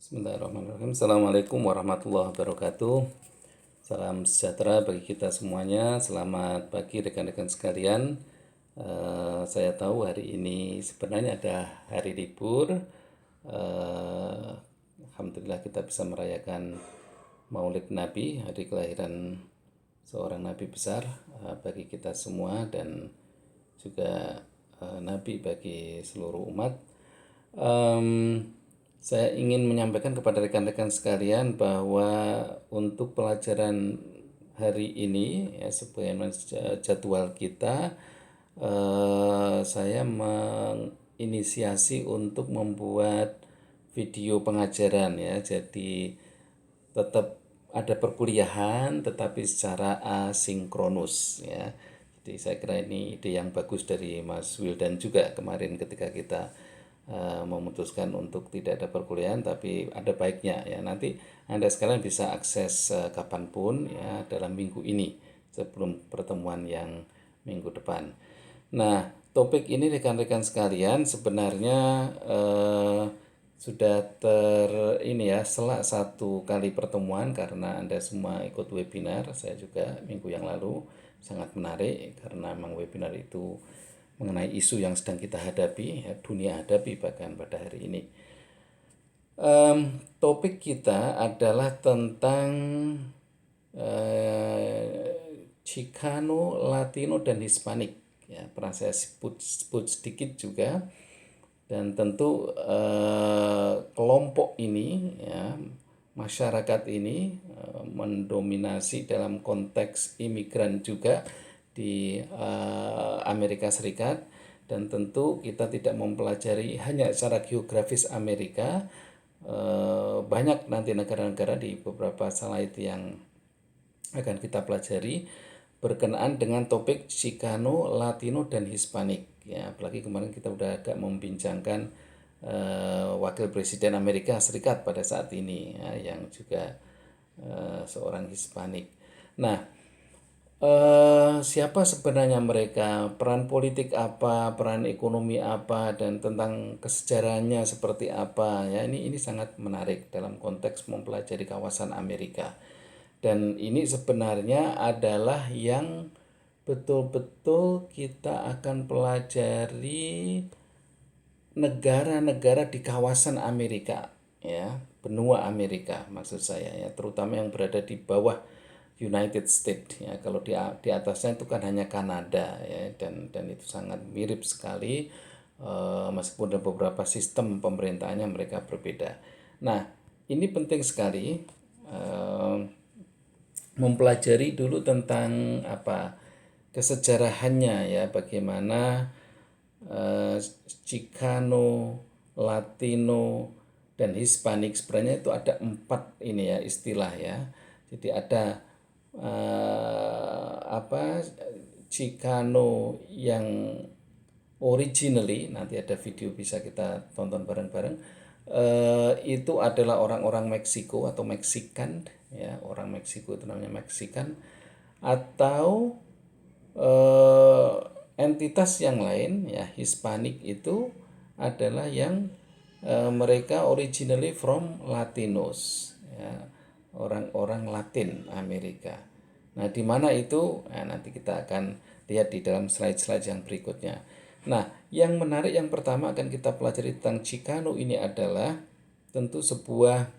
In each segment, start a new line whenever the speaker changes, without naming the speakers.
Bismillahirrahmanirrahim. Assalamualaikum warahmatullahi wabarakatuh. Salam sejahtera bagi kita semuanya. Selamat pagi rekan-rekan sekalian. Saya tahu hari ini sebenarnya ada hari libur. Alhamdulillah kita bisa merayakan Maulid Nabi, hari kelahiran seorang Nabi besar bagi kita semua dan juga Nabi bagi seluruh umat. Saya ingin menyampaikan kepada rekan-rekan sekalian bahwa untuk pelajaran hari ini ya sebagaimana jadwal kita, saya menginisiasi untuk membuat video pengajaran ya. Jadi tetap ada perkuliahan tetapi secara asinkronus ya. Jadi saya kira ini ide yang bagus dari Mas Wildan juga kemarin ketika kita memutuskan untuk tidak ada perkuliahan tapi ada baiknya ya. Nanti Anda sekalian bisa akses kapanpun ya dalam minggu ini sebelum pertemuan yang minggu depan. Nah, topik ini rekan-rekan sekalian sebenarnya sudah ini ya selak satu kali pertemuan karena Anda semua ikut webinar. Saya juga minggu yang lalu sangat menarik karena memang webinar itu mengenai isu yang sedang kita hadapi, ya, dunia hadapi bahkan pada hari ini. Topik kita adalah tentang Chicano, Latino, dan Hispanik. Ya, pernah saya sebut sedikit juga. Dan tentu kelompok ini, ya, masyarakat ini mendominasi dalam konteks imigran juga di Amerika Serikat. Dan tentu kita tidak mempelajari hanya secara geografis Amerika, banyak nanti negara-negara di beberapa slide yang akan kita pelajari berkenaan dengan topik Chicano, Latino, dan Hispanik. Ya, apalagi kemarin kita udah agak membincangkan Wakil Presiden Amerika Serikat pada saat ini ya, yang juga seorang Hispanik. Nah, siapa sebenarnya mereka, peran politik apa, peran ekonomi apa, dan tentang kesejarahannya seperti apa ya, ini sangat menarik dalam konteks mempelajari kawasan Amerika. Dan ini sebenarnya adalah yang betul-betul kita akan pelajari negara-negara di kawasan Amerika ya, benua Amerika maksud saya ya, terutama yang berada di bawah United States ya. Kalau di atasnya itu kan hanya Kanada ya, dan itu sangat mirip sekali meskipun ada beberapa sistem pemerintahannya mereka berbeda. Nah, ini penting sekali mempelajari dulu tentang kesejarahannya ya, bagaimana Chicano, Latino, dan Hispanik. Sebenarnya itu ada 4 ini ya istilah ya. Jadi ada Chicano yang originally, nanti ada video bisa kita tonton bareng-bareng, itu adalah orang-orang Meksiko atau Meksikan ya, orang Meksiko itu namanya Meksikan, atau entitas yang lain ya. Hispanik itu adalah yang mereka originally from Latinos ya, orang-orang Latin Amerika. Nah, di mana itu? Nah, nanti kita akan lihat di dalam slide-slide yang berikutnya. Nah, yang menarik yang pertama akan kita pelajari tentang Chicano ini adalah tentu sebuah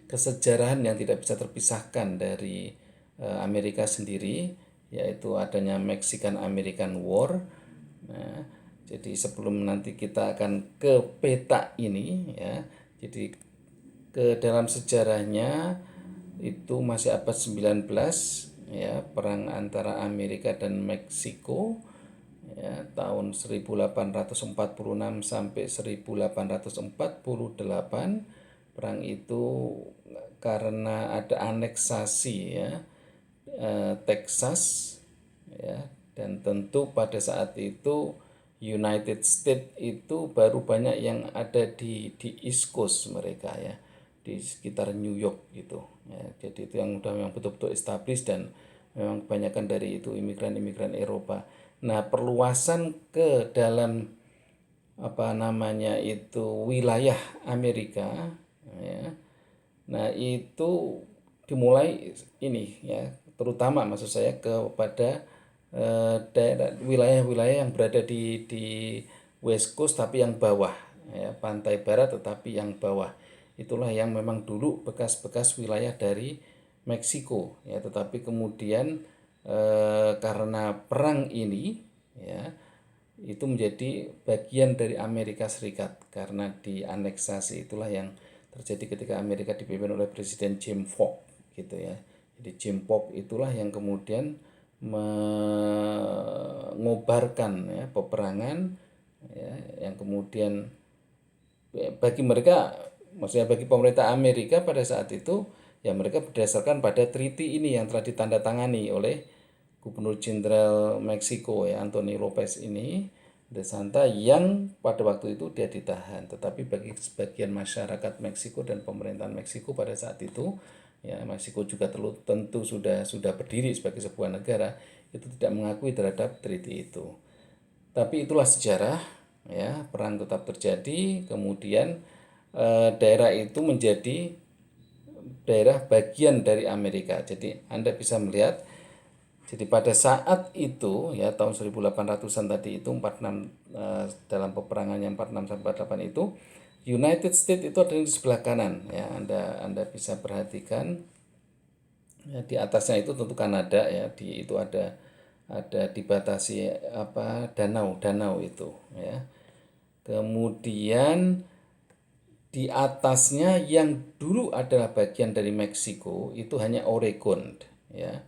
kesejarahan yang tidak bisa terpisahkan dari Amerika sendiri, yaitu adanya Mexican-American War. Nah, jadi sebelum nanti kita akan ke peta ini ya, jadi ke dalam sejarahnya itu masih abad 19 ya, perang antara Amerika dan Meksiko ya, tahun 1846 sampai 1848. Perang itu karena ada aneksasi ya, Texas ya, dan tentu pada saat itu United States itu baru banyak yang ada di East Coast mereka ya, di sekitar New York gitu ya. Jadi itu yang udah memang betul-betul established dan memang kebanyakan dari itu imigran-imigran Eropa. Nah, perluasan ke dalam wilayah Amerika Nah, itu dimulai ini ya, terutama maksud saya kepada daerah wilayah-wilayah yang berada di West Coast tapi yang bawah ya, pantai barat tetapi yang bawah. Itulah yang memang dulu bekas-bekas wilayah dari Meksiko ya, tetapi kemudian karena perang ini ya itu menjadi bagian dari Amerika Serikat karena dianeksasi. Itulah yang terjadi ketika Amerika dipimpin oleh Presiden Jim Polk gitu ya. Jadi Jim Polk itulah yang kemudian mengobarkan ya peperangan ya, yang kemudian bagi mereka, maksudnya bagi pemerintah Amerika pada saat itu, ya mereka berdasarkan pada treaty ini yang telah ditandatangani oleh Gubernur Jenderal Meksiko ya Anthony Lopez ini de Santa, yang pada waktu itu dia ditahan. Tetapi bagi sebagian masyarakat Meksiko dan pemerintahan Meksiko pada saat itu, ya Meksiko juga tentu sudah berdiri sebagai sebuah negara, itu tidak mengakui terhadap treaty itu. Tapi itulah sejarah ya, perang tetap terjadi, kemudian daerah itu menjadi daerah bagian dari Amerika. Jadi Anda bisa melihat, jadi pada saat itu ya tahun 1800-an tadi itu 46 dalam peperangan yang 46 sampai 48 itu United States itu ada di sebelah kanan ya. Anda bisa perhatikan ya, di atasnya itu tentu Kanada ya, di itu ada dibatasi apa danau itu ya. Kemudian di atasnya yang dulu adalah bagian dari Meksiko itu hanya Oregon ya.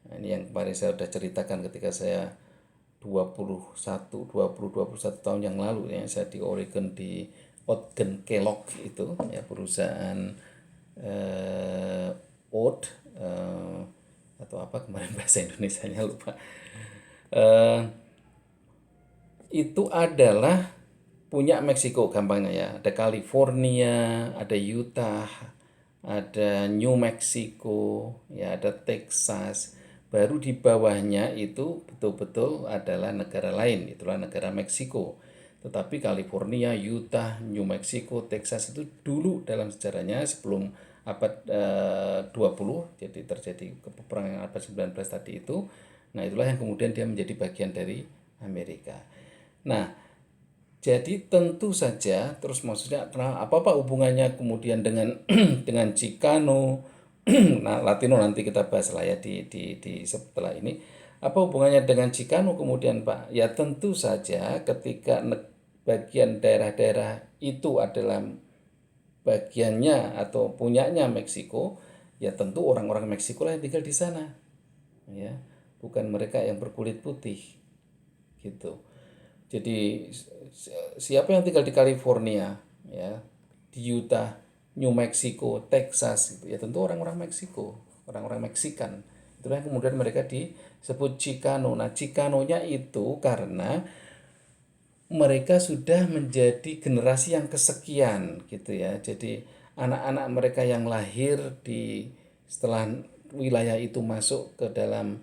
Nah, ini yang kemarin saya sudah ceritakan ketika saya 21 tahun yang lalu ya, saya di Oregon di Ogden Kellogg itu ya, perusahaan oat atau apa kemarin bahasa Indonesianya lupa. Eh, itu adalah punya Meksiko gampangnya ya. Ada California, ada Utah, ada New Mexico, ya ada Texas. Baru di bawahnya itu betul-betul adalah negara lain, itulah negara Meksiko. Tetapi California, Utah, New Mexico, Texas itu dulu dalam sejarahnya sebelum abad 20, jadi terjadi peperangan abad 19 tadi itu. Nah, itulah yang kemudian dia menjadi bagian dari Amerika. Nah, jadi tentu saja, terus maksudnya apa hubungannya kemudian dengan dengan Chicano, nah Latino nanti kita bahas lah ya di setelah ini. Apa hubungannya dengan Chicano kemudian Pak? Ya tentu saja ketika bagian daerah-daerah itu adalah bagiannya atau punyanya Meksiko, ya tentu orang-orang Meksiko lah yang tinggal di sana, ya bukan mereka yang berkulit putih, gitu. Jadi siapa yang tinggal di California, ya, di Utah, New Mexico, Texas, gitu, ya tentu orang-orang Meksiko, orang-orang Meksikan. Itulah yang kemudian mereka disebut Chicano. Nah, Chicanonya itu karena mereka sudah menjadi generasi yang kesekian, gitu ya. Jadi anak-anak mereka yang lahir di setelah wilayah itu masuk ke dalam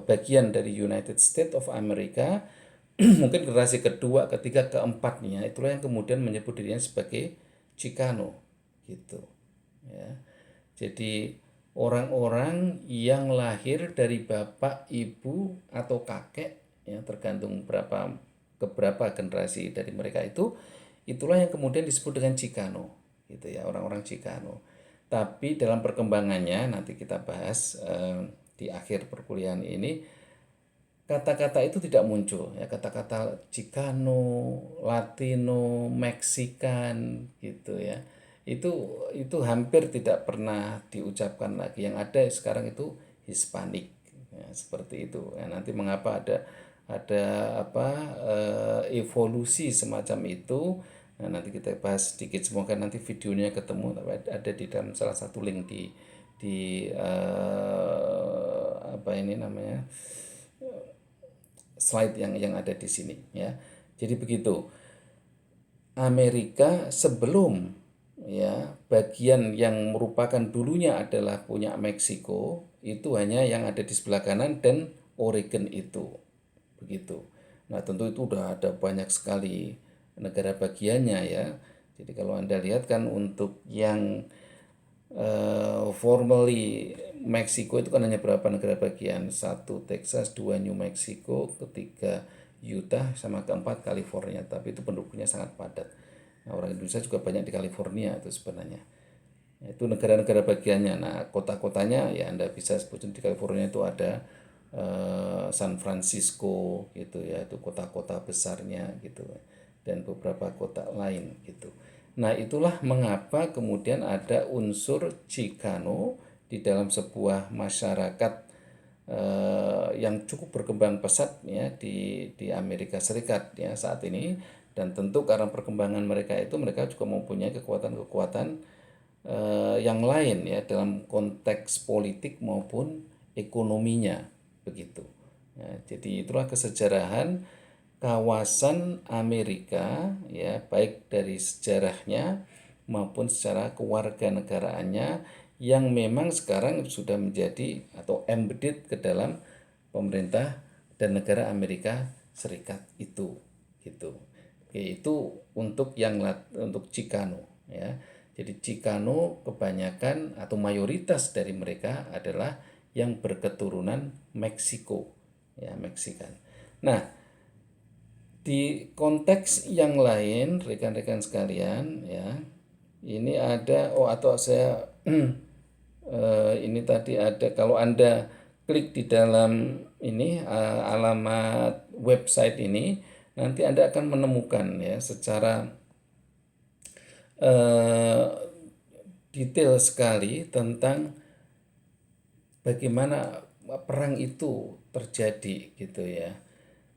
bagian dari United States of America, mungkin generasi kedua, ketiga, keempatnya itulah yang kemudian menyebut dirinya sebagai Chicano gitu ya. Jadi orang-orang yang lahir dari bapak, ibu atau kakek ya tergantung keberapa generasi dari mereka itu, itulah yang kemudian disebut dengan Chicano gitu ya, orang-orang Chicano. Tapi dalam perkembangannya nanti kita bahas di akhir perkuliahan ini, kata-kata itu tidak muncul ya, kata-kata Chicano, Latino, Meksikan gitu ya. Itu hampir tidak pernah diucapkan lagi. Yang ada sekarang itu Hispanik ya, seperti itu. Ya, nanti mengapa ada apa evolusi semacam itu. Nah, nanti kita bahas sedikit, semoga nanti videonya ketemu, ada di dalam salah satu link di apa ini namanya slide yang ada di sini ya. Jadi begitu. Amerika sebelum ya bagian yang merupakan dulunya adalah punya Meksiko itu hanya yang ada di sebelah kanan dan Oregon itu. Begitu. Nah, tentu itu udah ada banyak sekali negara bagiannya ya. Jadi kalau Anda lihat kan untuk yang formally Meksiko itu kan hanya berapa negara bagian, satu Texas, dua New Mexico, ketiga Utah, sama keempat California, tapi itu penduduknya sangat padat. Nah, orang Indonesia juga banyak di California itu sebenarnya. Itu negara-negara bagiannya. Nah, kota-kotanya ya Anda bisa sebutin di California itu ada San Francisco gitu ya, itu kota-kota besarnya gitu, dan beberapa kota lain gitu. Nah, itulah mengapa kemudian ada unsur Chicano di dalam sebuah masyarakat yang cukup berkembang pesat ya di Amerika Serikat ya saat ini, dan tentu karena perkembangan mereka itu mereka juga mempunyai kekuatan-kekuatan yang lain ya dalam konteks politik maupun ekonominya begitu. Ya, jadi itulah kesejarahan kawasan Amerika ya, baik dari sejarahnya maupun secara kewarganegaraannya yang memang sekarang sudah menjadi atau embedded ke dalam pemerintah dan negara Amerika Serikat itu gitu. Oke, itu untuk untuk Chicano ya. Jadi Chicano kebanyakan atau mayoritas dari mereka adalah yang berketurunan Meksiko ya, Meksikan. Nah, di konteks yang lain rekan-rekan sekalian ya, ini ada atau saya ini tadi ada, kalau Anda klik di dalam ini alamat website ini, nanti Anda akan menemukan ya secara eh, detail sekali tentang bagaimana perang itu terjadi gitu ya.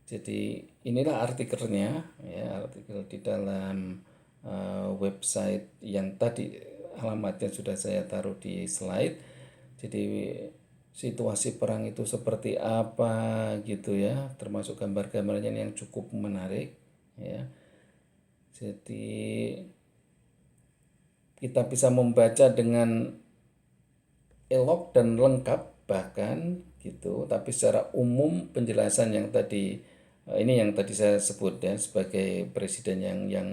Jadi inilah artikelnya ya, artikel di dalam website yang tadi alamatnya sudah saya taruh di slide. Jadi situasi perang itu seperti apa gitu ya, termasuk gambar-gambarnya yang cukup menarik ya. Jadi kita bisa membaca dengan elok dan lengkap bahkan gitu, tapi secara umum penjelasan yang tadi ini yang tadi saya sebut ya sebagai presiden yang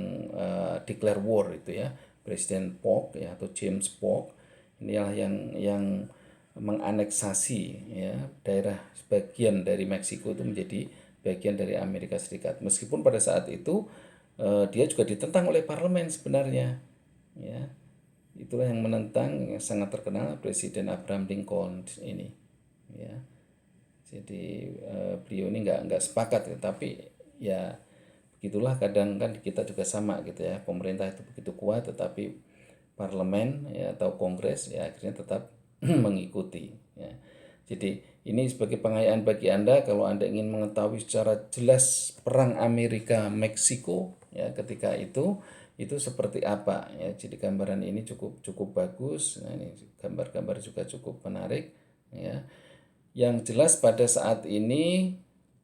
declare war itu ya, Presiden Polk ya atau James Polk, inilah yang menganeksasi ya daerah sebagian dari Meksiko itu menjadi bagian dari Amerika Serikat, meskipun pada saat itu dia juga ditentang oleh parlemen sebenarnya ya. Itulah yang menentang yang sangat terkenal Presiden Abraham Lincoln ini ya. Jadi beliau ini nggak sepakat ya, tapi ya begitulah, kadang kan kita juga sama gitu ya, pemerintah itu begitu kuat tetapi parlemen ya atau kongres ya akhirnya tetap mengikuti ya. Jadi ini sebagai pengayaan bagi Anda kalau Anda ingin mengetahui secara jelas perang Amerika Meksiko ya ketika itu seperti apa ya. Jadi gambaran ini cukup cukup bagus. Nah, ini gambar-gambar juga cukup menarik ya. Yang jelas pada saat ini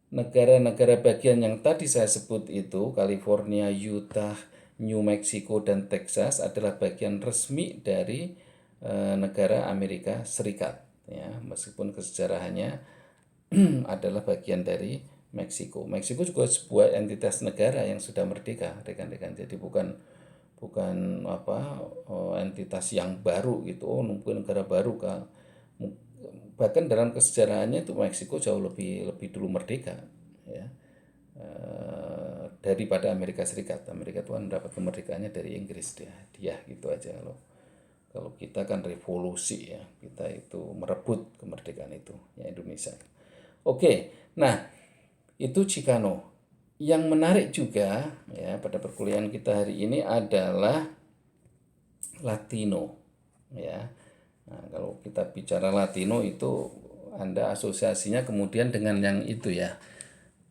negara-negara bagian yang tadi saya sebut itu, California, Utah, New Mexico, dan Texas adalah bagian resmi dari negara Amerika Serikat ya, meskipun kesejarahannya adalah bagian dari Meksiko. Meksiko juga sebuah entitas negara yang sudah merdeka, rekan-rekan. Jadi bukan bukan entitas yang baru gitu. Oh, mungkin negara baru kan. Bahkan dalam kesejarahannya itu Meksiko jauh lebih lebih dulu merdeka ya. Daripada Amerika Serikat. Amerika itu kan mendapat kemerdekaannya dari Inggris dia gitu aja loh. Kalau kita kan revolusi ya, kita itu merebut kemerdekaan itu ya Indonesia. Oke, nah itu Chicano. Yang menarik juga ya pada perkuliahan kita hari ini adalah Latino ya. Nah, kalau kita bicara Latino itu Anda asosiasinya kemudian dengan yang itu ya,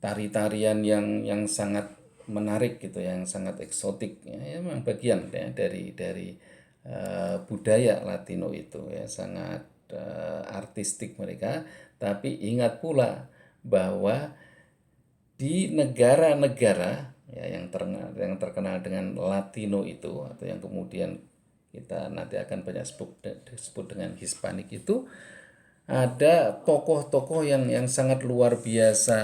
tari-tarian yang sangat menarik gitu, yang sangat eksotik ya, memang bagian ya dari budaya Latino itu ya, sangat artistik mereka. Tapi ingat pula bahwa di negara-negara ya yang terkenal dengan Latino itu atau yang kemudian kita nanti akan banyak disebut dengan Hispanik itu, ada tokoh-tokoh yang sangat luar biasa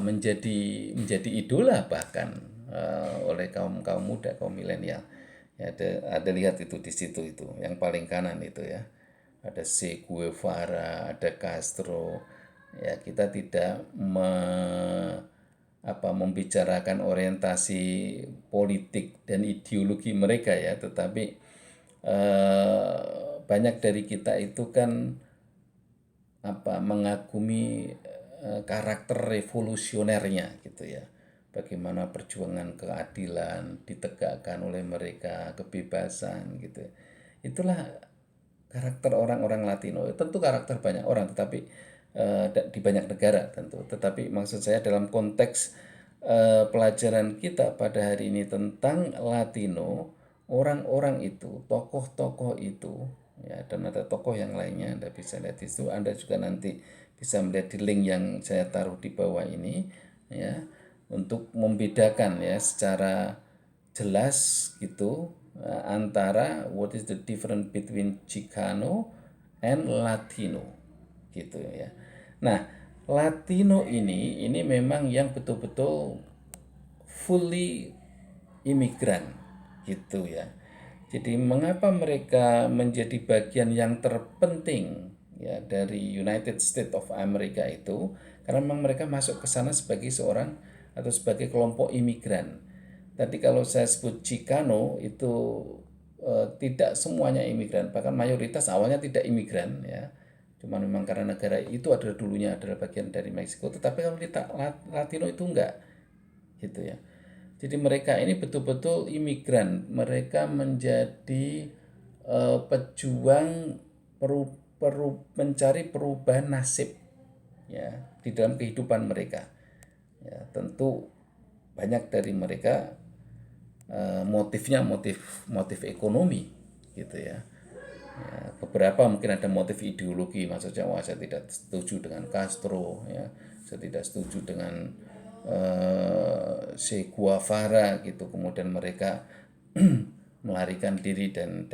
menjadi idola bahkan oleh kaum kaum muda, kaum milenial. Ya, ada lihat itu di situ itu, yang paling kanan itu ya. Ada Che Guevara, ada Castro. Ya, kita tidak membicarakan orientasi politik dan ideologi mereka ya, tetapi banyak dari kita itu kan mengagumi karakter revolusionernya gitu ya. Bagaimana perjuangan keadilan ditegakkan oleh mereka, kebebasan gitu. Itulah karakter orang-orang Latino. Tentu karakter banyak orang, tetapi di banyak negara tentu. Tetapi maksud saya dalam konteks pelajaran kita pada hari ini tentang Latino, orang-orang itu, tokoh-tokoh itu, ya, dan ada tokoh yang lainnya, Anda bisa lihat di situ. Anda juga nanti bisa melihat di link yang saya taruh di bawah ini, ya, untuk membedakan ya secara jelas gitu antara what is the difference between Chicano and Latino gitu ya. Nah, Latino ini memang yang betul-betul fully imigran gitu ya. Jadi mengapa mereka menjadi bagian yang terpenting ya dari United States of America itu karena memang mereka masuk ke sana sebagai seorang atau sebagai kelompok imigran. Tadi kalau saya sebut Chicano itu tidak semuanya imigran, bahkan mayoritas awalnya tidak imigran ya. Cuma memang karena negara itu adalah dulunya adalah bagian dari Meksiko, tetapi kalau kita Latino itu enggak gitu ya. Jadi mereka ini betul-betul imigran, mereka menjadi pejuang mencari perubahan nasib ya di dalam kehidupan mereka. Ya, tentu banyak dari mereka motifnya motif ekonomi gitu ya. Ya, beberapa mungkin ada motif ideologi, maksudnya saya tidak setuju dengan Castro ya, saya tidak setuju dengan Che Guevara gitu, kemudian mereka melarikan diri dan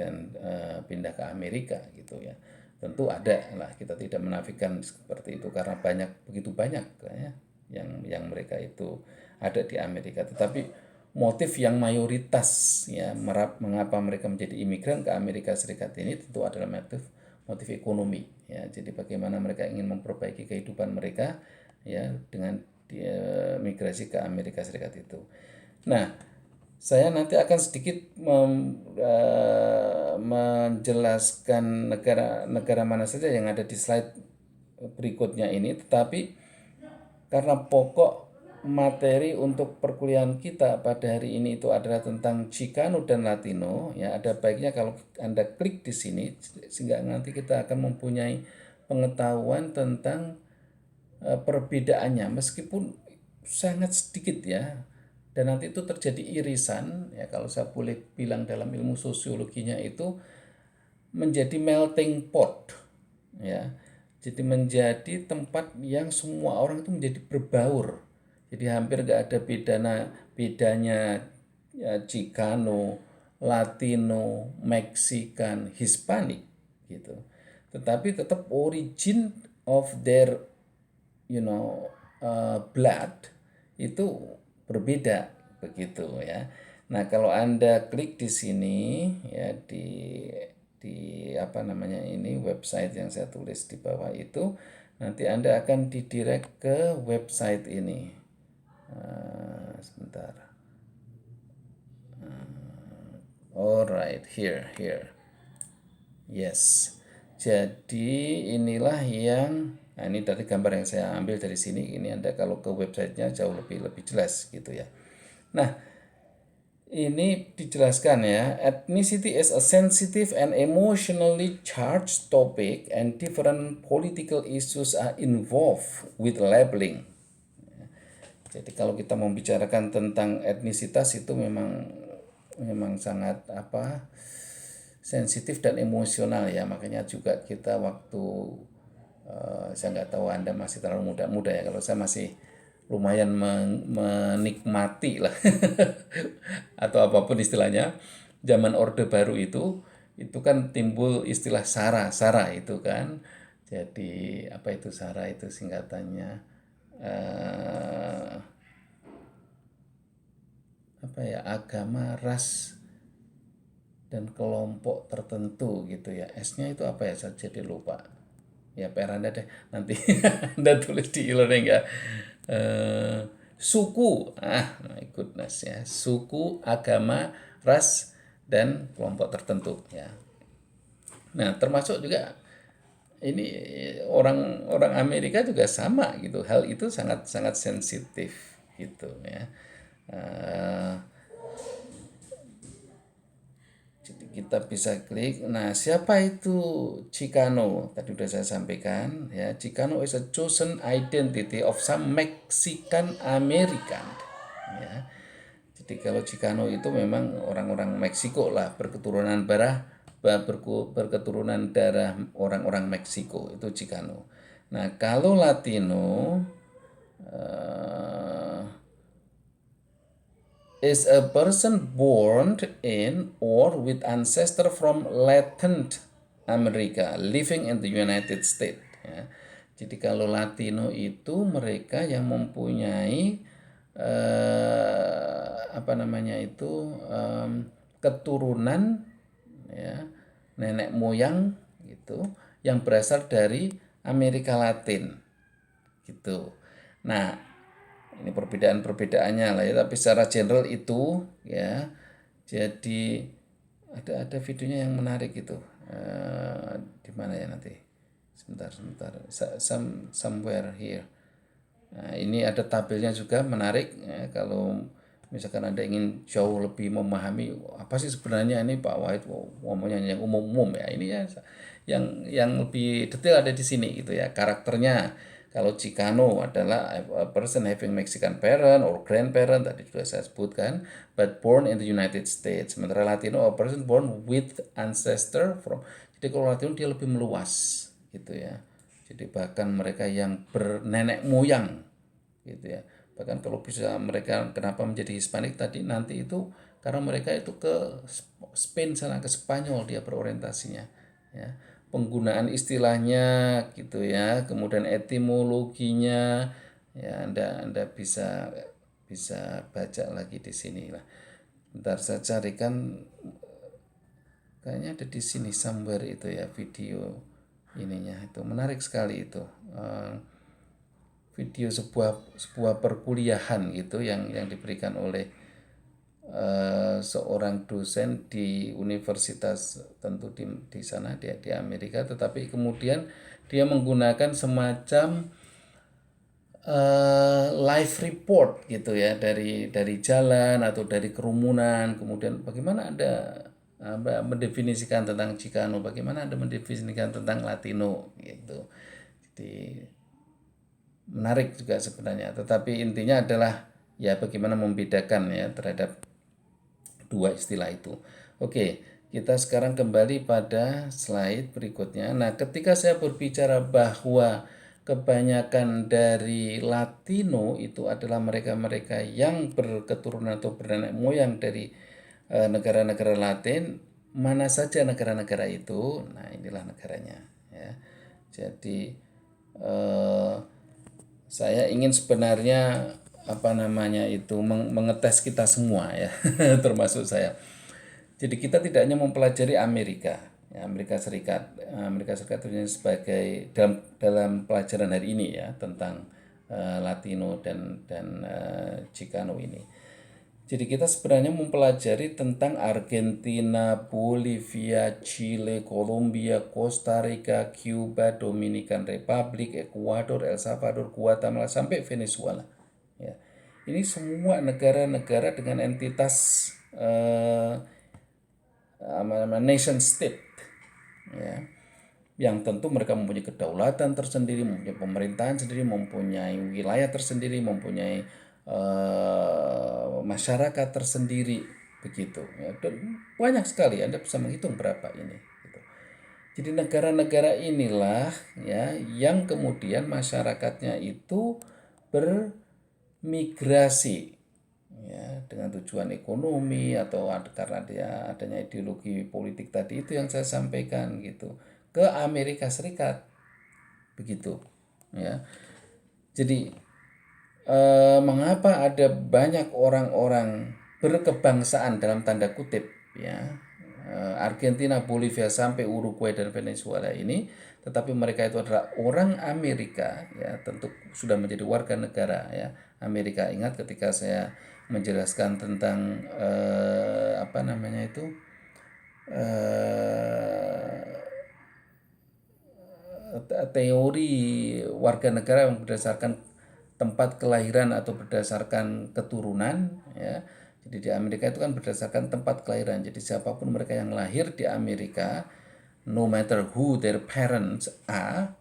pindah ke Amerika gitu ya. Tentu ada lah, kita tidak menafikan seperti itu karena begitu banyak ya yang mereka itu ada di Amerika. Tetapi motif yang mayoritas ya mengapa mereka menjadi imigran ke Amerika Serikat ini tentu adalah motif ekonomi ya. Jadi bagaimana mereka ingin memperbaiki kehidupan mereka ya dengan migrasi ke Amerika Serikat itu. Nah, saya nanti akan sedikit menjelaskan negara-negara mana saja yang ada di slide berikutnya ini, tetapi karena pokok materi untuk perkuliahan kita pada hari ini itu adalah tentang Chicano dan Latino, ya ada baiknya kalau Anda klik di sini sehingga nanti kita akan mempunyai pengetahuan tentang perbedaannya meskipun sangat sedikit ya. Dan nanti itu terjadi irisan ya, kalau saya boleh bilang dalam ilmu sosiologinya itu menjadi melting pot ya. Jadi menjadi tempat yang semua orang itu menjadi berbaur. Jadi hampir gak ada bedanya ya, Chicano, Latino, Mexican, Hispanic gitu. Tetapi tetap origin of their blood itu berbeda begitu ya. Nah, kalau Anda klik di sini ya di apa namanya ini website yang saya tulis di bawah itu, nanti Anda akan didirect ke website ini. Sebentar. Alright, here. Yes. Jadi inilah nah ini dari gambar yang saya ambil dari sini. Ini Anda kalau ke websitenya jauh lebih jelas gitu ya. Nah, ini dijelaskan ya, ethnicity is a sensitive and emotionally charged topic and different political issues are involved with labeling. Jadi kalau kita membicarakan tentang etnisitas itu memang sangat sensitif dan emosional ya. Makanya juga kita waktu saya nggak tahu Anda masih terlalu muda ya, kalau saya masih lumayan menikmati lah atau apapun istilahnya zaman Orde Baru itu kan timbul istilah SARA itu kan. Jadi apa itu SARA itu singkatannya agama, ras, dan kelompok tertentu gitu ya. S-nya itu apa ya? Saya jadi lupa. Ya PR Anda deh nanti Anda tulis di e-learning ya. Suku, my goodness ya, suku, agama, ras, dan kelompok tertentu ya. Nah termasuk juga ini orang Amerika juga sama gitu, hal itu sangat sangat sensitif gitu ya. Eh, Jadi kita bisa klik. Nah, siapa itu Chicano? Tadi sudah saya sampaikan ya. Chicano is a chosen identity of some Mexican American. Ya. Jadi kalau Chicano itu memang orang-orang Meksiko lah, berketurunan darah orang-orang Meksiko itu Chicano. Nah, kalau Latino eh, is a person born in or with ancestor from Latin America living in the United States ya. Jadi kalau Latino itu mereka yang mempunyai apa namanya itu keturunan ya, nenek moyang gitu yang berasal dari Amerika Latin gitu. Nah, ini perbedaan-perbedaannya lah ya, tapi secara general itu ya. Jadi ada videonya yang menarik itu. Di mana ya nanti? Sebentar. Somewhere here. Nah, ini ada tabelnya juga menarik ya, kalau misalkan Anda ingin jauh lebih memahami apa sih sebenarnya ini Pak Wahid ngomongnya yang umum-umum ya. Ini ya yang lebih detail ada di sini gitu ya. Karakternya kalau Chicano adalah a person having Mexican parent or grandparent tadi sudah saya sebutkan, but born in the United States. Sementara Latino a person born with ancestor from. Jadi kalau Latino dia lebih meluas gitu ya. Jadi bahkan mereka yang bernenek moyang gitu ya. Bahkan kalau bisa mereka kenapa menjadi Hispanik tadi nanti itu karena mereka itu ke Spain sana, ke Spanyol dia berorientasinya ya. Penggunaan istilahnya gitu ya, kemudian etimologinya ya Anda bisa bisa baca lagi di sini lah. Bentar saya carikan, kayaknya ada di sini somewhere itu ya video ininya itu menarik sekali itu. Video sebuah perkuliahan gitu yang diberikan oleh seorang dosen di universitas tentu di sana di Amerika, tetapi kemudian dia menggunakan semacam live report gitu ya dari jalan atau dari kerumunan, kemudian bagaimana Anda mendefinisikan tentang Chicano, bagaimana Anda mendefinisikan tentang Latino gitu. Jadi menarik juga sebenarnya, tetapi intinya adalah ya bagaimana membedakan ya terhadap dua istilah itu. Oke, kita sekarang kembali pada slide berikutnya. Nah, ketika saya berbicara bahwa kebanyakan dari Latino itu adalah mereka-mereka yang berketurunan atau bernenek moyang dari negara-negara Latin, mana saja negara-negara itu? Nah, inilah negaranya ya. Jadi saya ingin sebenarnya apa namanya itu mengetes kita semua ya termasuk saya. Jadi kita tidak hanya mempelajari Amerika ya, Amerika Serikat ini sebagai dalam pelajaran hari ini ya tentang Latino dan Chicano ini. Jadi kita sebenarnya mempelajari tentang Argentina, Bolivia, Chile, Kolombia, Costa Rica, Cuba, Dominican Republic, Ekuador, El Salvador, Guatemala sampai Venezuela. Ya. Ini semua negara-negara dengan entitas nation state, ya, yang tentu mereka mempunyai kedaulatan tersendiri, mempunyai pemerintahan sendiri, mempunyai wilayah tersendiri, mempunyai masyarakat tersendiri begitu ya. Dan banyak sekali Anda bisa menghitung berapa ini gitu. Jadi negara-negara inilah ya yang kemudian masyarakatnya itu bermigrasi ya dengan tujuan ekonomi atau karena dia adanya ideologi politik tadi itu yang saya sampaikan gitu ke Amerika Serikat begitu ya. Jadi mengapa ada banyak orang-orang berkebangsaan dalam tanda kutip ya Argentina, Bolivia sampai Uruguay dan Venezuela ini, tetapi mereka itu adalah orang Amerika, ya tentu sudah menjadi warga negara ya Amerika. Ingat ketika saya menjelaskan tentang apa namanya itu teori warga negara yang berdasarkan tempat kelahiran atau berdasarkan keturunan ya. Jadi di Amerika itu kan berdasarkan tempat kelahiran. Jadi siapapun mereka yang lahir di Amerika, no matter who their parents are,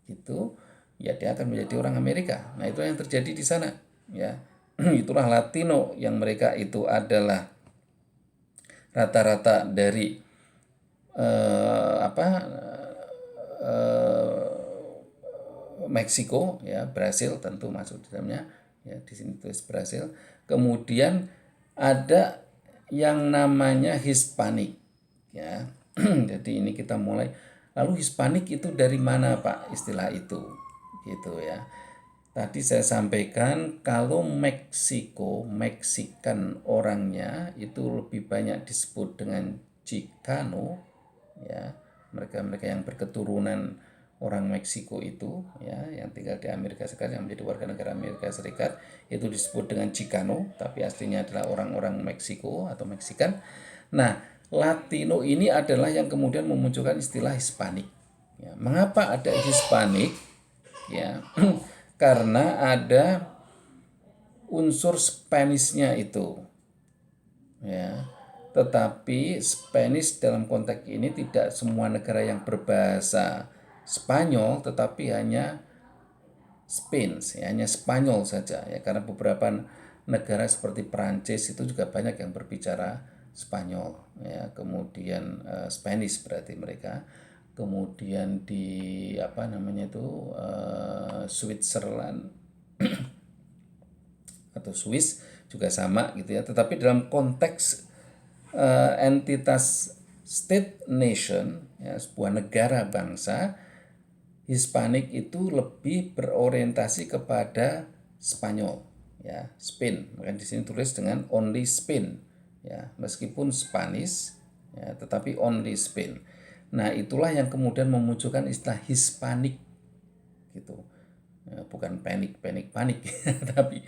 gitu, ya dia akan menjadi orang Amerika. Nah, itu yang terjadi di sana ya. Itulah Latino yang mereka itu adalah rata-rata dari apa Meksiko ya, Brasil tentu masuk di dalamnya ya, di sini tulis Brasil. Kemudian ada yang namanya Hispanik ya. Jadi ini kita mulai, lalu Hispanik itu dari mana Pak istilah itu gitu ya. Tadi saya sampaikan kalau Meksiko, Meksikan orangnya itu lebih banyak disebut dengan Chicano ya, mereka-mereka yang berketurunan orang Meksiko itu ya, yang tinggal di Amerika Serikat, yang menjadi warga negara Amerika Serikat, itu disebut dengan Chicano, tapi aslinya adalah orang-orang Meksiko atau Meksikan. Nah, Latino ini adalah yang kemudian memunculkan istilah Hispanik ya. Mengapa ada Hispanik ya? Karena ada unsur Spanishnya itu ya. Tetapi Spanish dalam konteks ini tidak semua negara yang berbahasa Spanyol, tetapi hanya Spain, ya, hanya Spanyol saja ya, karena beberapa negara seperti Perancis itu juga banyak yang berbicara Spanyol ya. Kemudian Spanish berarti mereka. Kemudian di apa namanya itu Switzerland atau Swiss juga sama gitu ya. Tetapi dalam konteks entitas state nation ya, sebuah negara bangsa, Hispanik itu lebih berorientasi kepada Spanyol ya, Spain. Maka di sini tulis dengan only Spain ya, meskipun Spanish ya, tetapi only Spain. Nah, itulah yang kemudian memunculkan istilah Hispanik gitu. Ya, bukan panik tapi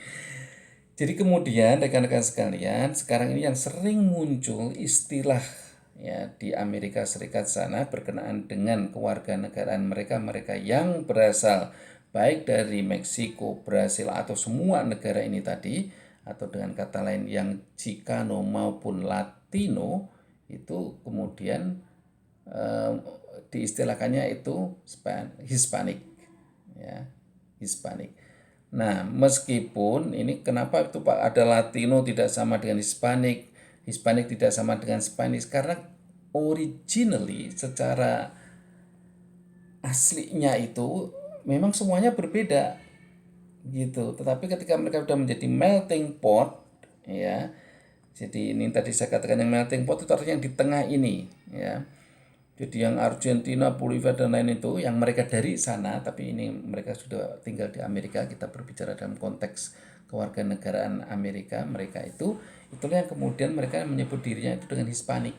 jadi kemudian rekan-rekan sekalian, sekarang ini yang sering muncul istilah ya di Amerika Serikat sana berkenaan dengan kewarganegaraan mereka yang berasal baik dari Meksiko, Brasil atau semua negara ini tadi, atau dengan kata lain yang Chicano maupun Latino, itu kemudian diistilahkannya itu Hispanic ya, Hispanic. Nah, meskipun ini kenapa itu Pak ada Latino tidak sama dengan Hispanic, Hispanic tidak sama dengan Spanish, karena originally secara aslinya itu memang semuanya berbeda gitu. Tetapi ketika mereka sudah menjadi melting pot ya. Jadi ini tadi saya katakan yang melting pot itu artinya yang di tengah ini ya. Jadi yang Argentina, Bolivia dan lain itu yang mereka dari sana, tapi ini mereka sudah tinggal di Amerika. Kita berbicara dalam konteks kewarganegaraan Amerika, mereka itu itulah yang kemudian mereka menyebut dirinya itu dengan Hispanik.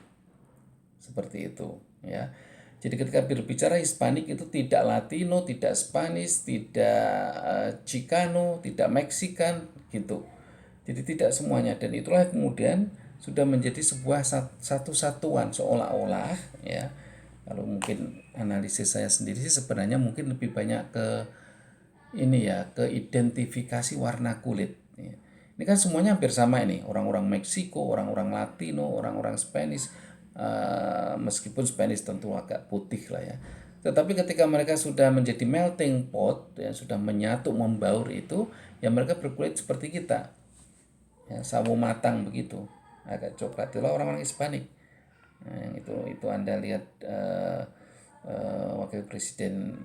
Seperti itu ya. Jadi ketika berbicara Hispanik itu tidak Latino, tidak Spanish, tidak Chicano, tidak Meksikan gitu. Jadi tidak semuanya, dan itulah kemudian sudah menjadi sebuah satu satuan seolah-olah ya. Kalau mungkin analisis saya sendiri sih sebenarnya mungkin lebih banyak ke ini ya, ke identifikasi warna kulit. Ya. Ini kan semuanya hampir sama ini, orang-orang Meksiko, orang-orang Latino, orang-orang Spanish, meskipun Spanish tentu agak putih lah ya. Tetapi ketika mereka sudah menjadi melting pot, ya sudah menyatu, membaur itu, ya mereka berkulit seperti kita, ya, sawo matang begitu, agak coklat. Itulah orang-orang Hispanik. Nah, yang itu Anda lihat wakil presiden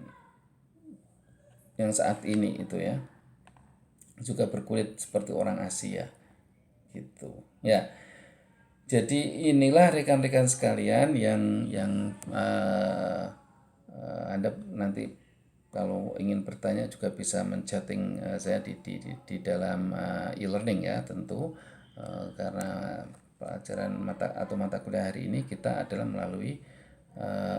yang saat ini itu ya juga berkulit seperti orang Asia gitu ya. Jadi inilah rekan-rekan sekalian yang Anda nanti kalau ingin bertanya juga bisa men-chatting saya di dalam e-learning ya tentu, karena pelajaran mata kuliah hari ini kita adalah melalui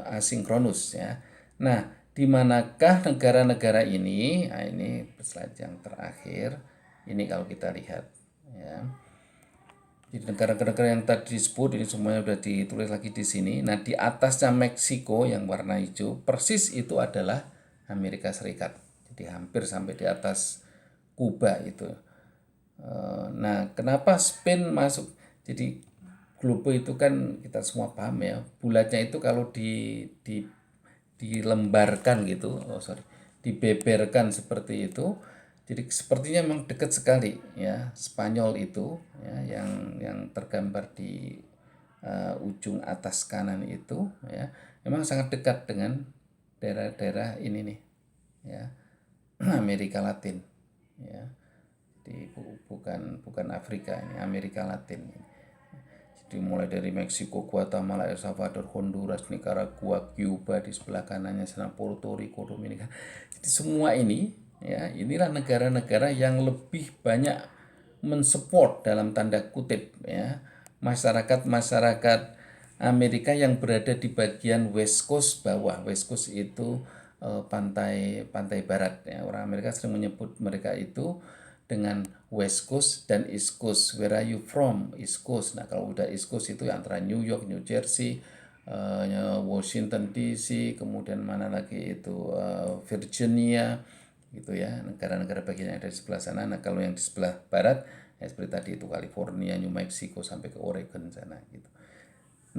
asinkronus ya. Nah, di manakah negara-negara ini? Nah, ini slide yang terakhir. Ini kalau kita lihat ya. Jadi negara-negara yang tadi disebut ini semuanya sudah ditulis lagi di sini. Nah, di atasnya Meksiko yang warna hijau, persis itu adalah Amerika Serikat. Jadi hampir sampai di atas Kuba itu. Nah, kenapa Spain masuk? Jadi globe itu kan kita semua paham ya. Bulatnya itu kalau dilembarkan gitu, dibeberkan seperti itu. Jadi sepertinya memang dekat sekali ya Spanyol itu ya yang tergambar di ujung atas kanan itu ya memang sangat dekat dengan daerah-daerah ini nih ya Amerika Latin ya. Jadi bukan Afrika, ini Amerika Latin. Jadi mulai dari Meksiko, Guatemala, El Salvador, Honduras, Nicaragua, Cuba di sebelah kanannya sana, Puerto Rico, Dominika. Jadi semua ini ya inilah negara-negara yang lebih banyak mensupport dalam tanda kutip ya masyarakat Amerika yang berada di bagian West Coast bawah. West Coast itu pantai barat ya. Orang Amerika sering menyebut mereka itu dengan West Coast dan East Coast. Where are you from? East Coast. Nah, kalau udah East Coast itu antara New York, New Jersey, Washington DC, kemudian mana lagi itu Virginia, gitu ya. Negara-negara bagian yang ada di sebelah sana. Nah, kalau yang di sebelah barat, ya seperti tadi itu California, New Mexico sampai ke Oregon sana, gitu.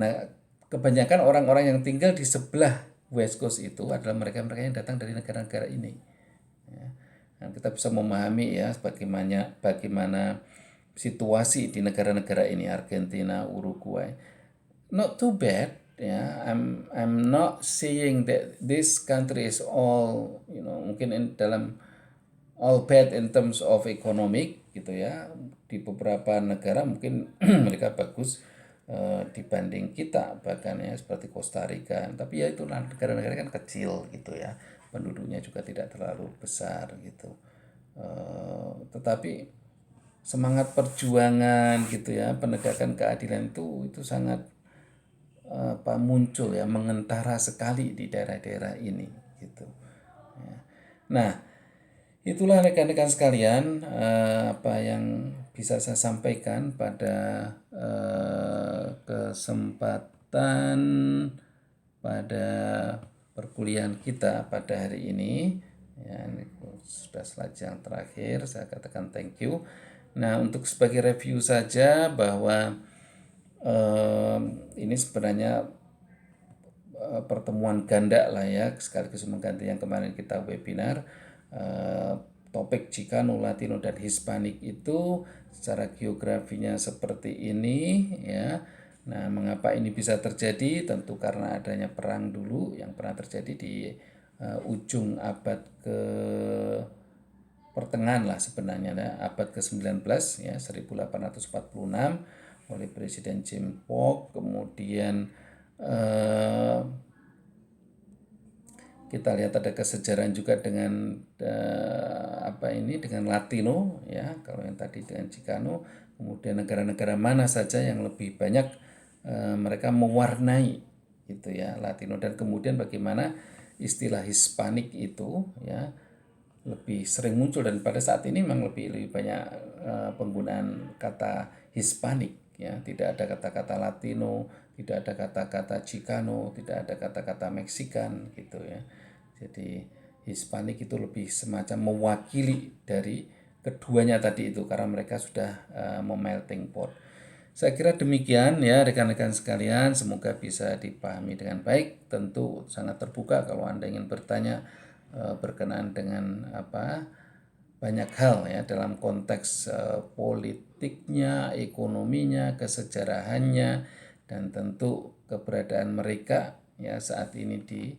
Nah, kebanyakan orang-orang yang tinggal di sebelah West Coast itu adalah mereka-mereka yang datang dari negara-negara ini. Ya. Nah, kita bisa memahami ya bagaimana situasi di negara-negara ini, Argentina, Uruguay. Not too bad ya. I'm not saying that this country is all mungkin dalam all bad in terms of economic gitu ya. Di beberapa negara mungkin mereka bagus dibanding kita bahkan ya seperti Costa Rica. Tapi ya itu negara-negara kan kecil gitu ya. Penduduknya juga tidak terlalu besar gitu. Tetapi semangat perjuangan gitu ya, penegakan keadilan itu sangat muncul ya, mengentara sekali di daerah-daerah ini gitu. Ya. Nah, itulah rekan-rekan sekalian apa yang bisa saya sampaikan pada kesempatan pada perkuliahan kita pada hari ini. Ya, ini sudah slide yang terakhir, saya katakan thank you. Nah, untuk sebagai review saja bahwa ini sebenarnya pertemuan ganda lah ya, sekaligus mengganti yang kemarin kita webinar. Topik Chicano, Latino, dan Hispanik itu secara geografinya seperti ini ya. Nah, mengapa ini bisa terjadi? Tentu karena adanya perang dulu yang pernah terjadi di ujung abad ke pertengahan lah sebenarnya ya, abad ke-19 ya 1846 oleh Presiden James Polk. Kemudian kita lihat ada kesejarahan juga dengan dengan Latino ya, kalau yang tadi dengan Chicano. Kemudian negara-negara mana saja yang lebih banyak mereka mewarnai gitu ya Latino, dan kemudian bagaimana istilah Hispanik itu ya lebih sering muncul, dan pada saat ini memang lebih banyak penggunaan kata Hispanik ya, tidak ada kata-kata Latino, tidak ada kata-kata Chicano, tidak ada kata-kata Meksikan gitu ya. Jadi Hispanik itu lebih semacam mewakili dari keduanya tadi itu karena mereka sudah memelting pot. Saya kira demikian ya rekan-rekan sekalian, semoga bisa dipahami dengan baik. Tentu sangat terbuka kalau Anda ingin bertanya berkenaan dengan banyak hal ya dalam konteks politiknya, ekonominya, kesejarahannya, dan tentu keberadaan mereka ya saat ini di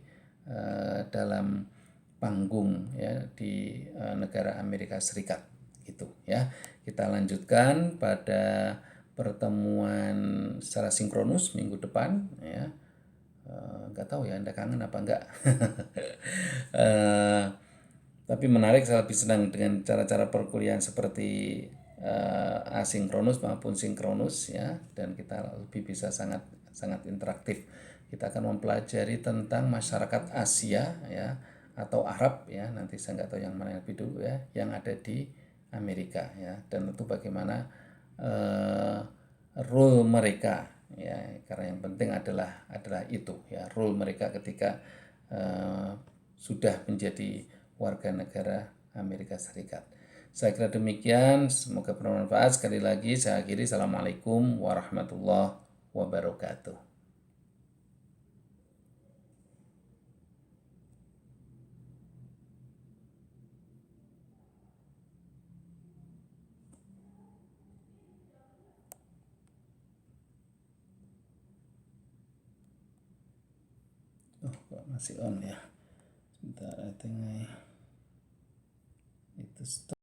dalam panggung ya di negara Amerika Serikat gitu ya. Kita lanjutkan pada pertemuan secara sinkronus minggu depan ya. Nggak tahu ya Anda kangen apa enggak. Tapi menarik, saya lebih senang dengan cara-cara perkuliahan seperti asinkronus maupun sinkronus ya, dan kita lebih bisa sangat sangat interaktif. Kita akan mempelajari tentang masyarakat Asia ya atau Arab ya, nanti saya nggak tahu yang mana yang lebih dulu ya, yang ada di Amerika ya, dan tentu bagaimana role mereka ya, karena yang penting adalah itu ya, role mereka ketika sudah menjadi warga negara Amerika Serikat. Saya kira demikian, semoga bermanfaat. Sekali lagi saya akhiri, Assalamualaikum warahmatullahi wabarakatuh. Oh, kok masih on ya? Sebentar, I think itu stop.